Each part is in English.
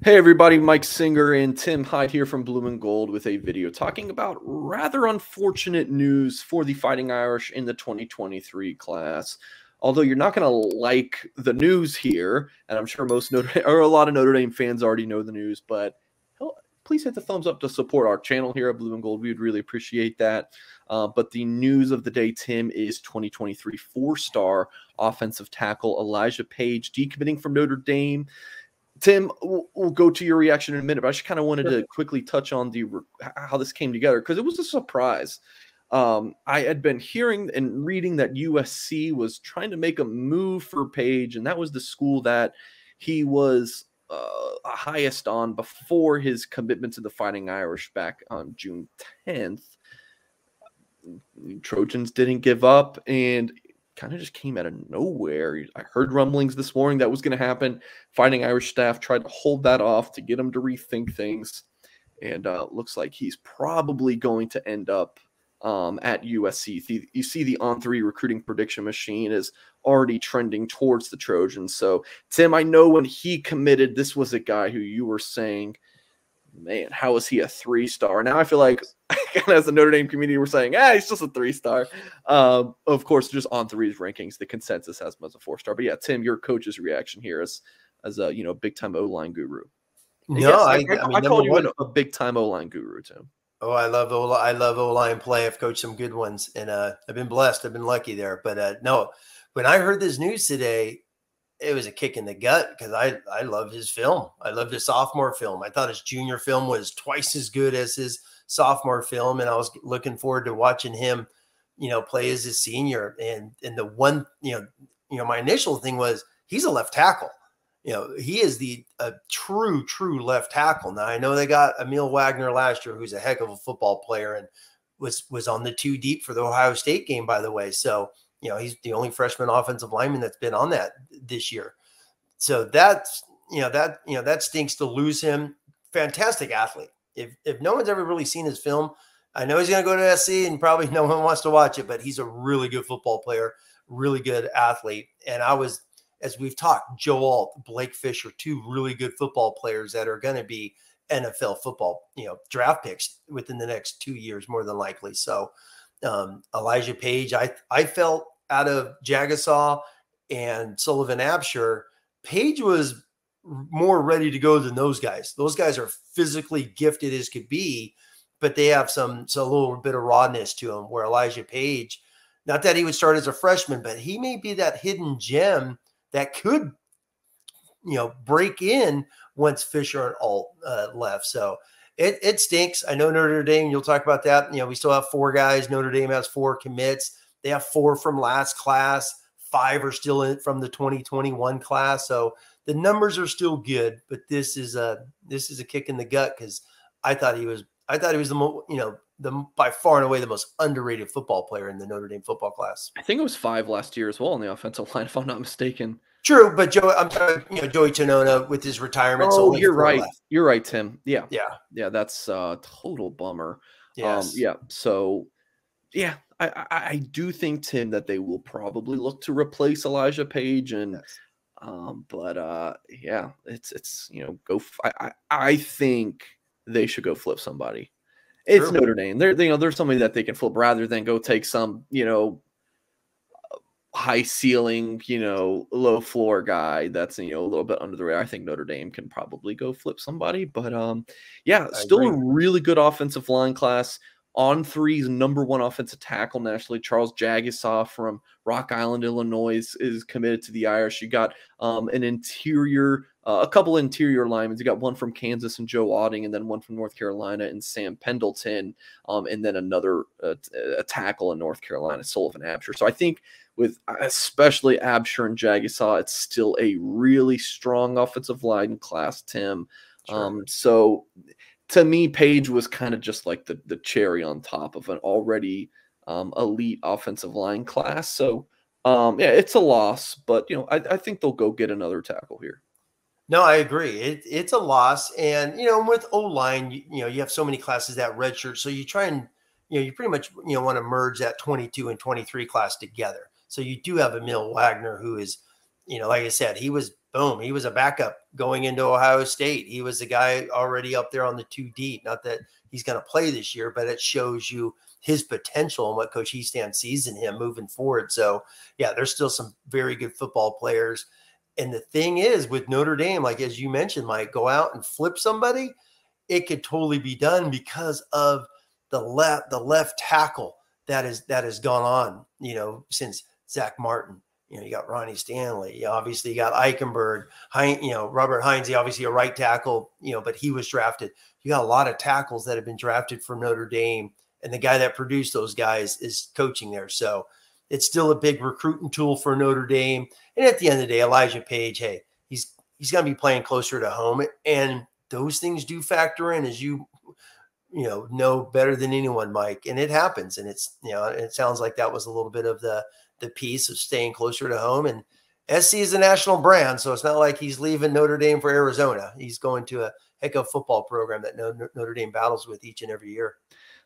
Hey everybody, Mike Singer and Tim Hyde here from Blue and Gold with a video talking about rather unfortunate news for the Fighting Irish in the 2023 class. Although you're not going to like the news here, and I'm sure a lot of Notre Dame fans already know the news, but please hit the thumbs up to support our channel here at Blue and Gold. We would really appreciate that. But the news of the day, Tim, is 2023 four-star offensive tackle Elijah Paige decommitting from Notre Dame. Tim, we'll go to your reaction in a minute, but I just kind of wanted to quickly touch on how this came together because it was a surprise. I had been hearing and reading that USC was trying to make a move for Paige, and that was the school that he was highest on before his commitment to the Fighting Irish back on June 10th. Trojans didn't give up, and kind of just came out of nowhere. I heard rumblings this morning that was going to happen. Fighting Irish staff tried to hold that off to get him to rethink things, and looks like he's probably going to end up at USC. You see the On3 recruiting prediction machine is already trending towards the Trojans. So, Tim, I know when he committed, this was a guy who you were saying, man, how is he a three-star? Now I feel like as the Notre Dame community, we're saying, he's just a three-star. Of course, just On3's rankings, the consensus has him as a four-star. But yeah, Tim, your coach's reaction here as a big-time O-line guru. No, yes, I call you a big-time O-line guru, Tim. Oh, I love O-line play. I've coached some good ones, and I've been blessed. I've been lucky there. But no, when I heard this news today, it was a kick in the gut because I love his film. I loved his sophomore film. I thought his junior film was twice as good as his sophomore film, and I was looking forward to watching him, play as a senior. And the one, my initial thing was he's a left tackle. He is a true left tackle. Now I know they got Emil Wagner last year, who's a heck of a football player and was on the 2 deep for the Ohio State game, by the way. So, he's the only freshman offensive lineman that's been on that this year. So that stinks to lose him. Fantastic athlete. If no one's ever really seen his film, I know he's going to go to SC and probably no one wants to watch it, but he's a really good football player, really good athlete. And as we've talked, Joe Alt, Blake Fisher, two really good football players that are going to be NFL football, draft picks within the next 2 years, more than likely. So Elijah Paige, I felt out of Jagasaw and Sullivan Absher, Paige was more ready to go than those guys. Those guys are physically gifted as could be, but they have a little bit of rawness to them, where Elijah Paige, not that he would start as a freshman, but he may be that hidden gem that could, break in once Fisher and Alt left. So it stinks. I know Notre Dame, you'll talk about that. We still have 4 guys. Notre Dame has 4 commits. They have 4 from last class. 5 are still in from the 2021 class. So the numbers are still good, but this is a kick in the gut because I thought he was by far and away the most underrated football player in the Notre Dame football class. I think it was 5 last year as well on the offensive line, if I'm not mistaken. True, but Joey Tonona with his retirement. Oh, you're right. Left. You're right, Tim. Yeah. That's a total bummer. Yes. So, yeah, I do think, Tim, that they will probably look to replace Elijah Paige, and it's I think they should go flip somebody. It's True. Notre Dame. There's somebody that they can flip rather than go take some high ceiling, low floor guy that's, a little bit under the radar. I think Notre Dame can probably go flip somebody, but still a really good offensive line class. On3's #1 offensive tackle nationally, Charles Jagasaw from Rock Island, Illinois, is committed to the Irish. You got a couple interior linemen. You got one from Kansas and Joe Otting, and then one from North Carolina and Sam Pendleton, and then another a tackle in North Carolina, Sullivan Absher. So I think with especially Absher and Jagasaw, it's still a really strong offensive line class, Tim. Sure. So to me, Paige was kind of just like the cherry on top of an already elite offensive line class. So, it's a loss, but, I think they'll go get another tackle here. No, I agree. It's a loss. And, with O-line, you have so many classes that redshirt. So you try and, you pretty much, want to merge that 22 and 23 class together. So you do have Emil Wagner, who is, like I said, he was boom, he was a backup going into Ohio State. He was the guy already up there on the 2 deep. Not that he's going to play this year, but it shows you his potential and what Coach Eastham sees in him moving forward. So, yeah, there's still some very good football players. And the thing is, with Notre Dame, like as you mentioned, Mike, go out and flip somebody, it could totally be done because of the left tackle that has gone on, you know, since Zach Martin. You know, you got Ronnie Stanley. Obviously, you got Eichenberg. You know, Robert Heinze, obviously a right tackle, you know, but he was drafted. You got a lot of tackles that have been drafted from Notre Dame, and the guy that produced those guys is coaching there. So it's still a big recruiting tool for Notre Dame. And at the end of the day, Elijah Paige, hey, he's going to be playing closer to home. And those things do factor in, as you know better than anyone, Mike. And it happens. And it's, you know, it sounds like that was a little bit of the piece of staying closer to home. And SC is a national brand, so it's not like he's leaving Notre Dame for Arizona. He's going to a heck of a football program that Notre Dame battles with each and every year.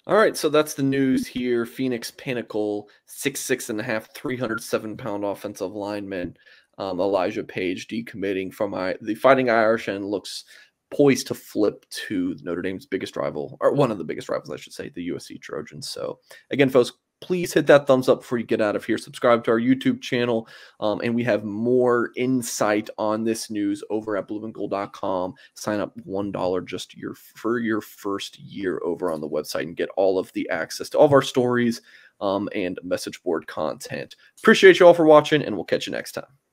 All right, so that's the news here. Phoenix Pinnacle, 6'6.5", 307-pound offensive lineman, Elijah Paige decommitting from the Fighting Irish and looks poised to flip to Notre Dame's biggest rival, or one of the biggest rivals, I should say, the USC Trojans. So again, folks, please hit that thumbs up before you get out of here. Subscribe to our YouTube channel, and we have more insight on this news over at blueandgold.com. Sign up $1 just for your first year over on the website and get all of the access to all of our stories and message board content. Appreciate you all for watching, and we'll catch you next time.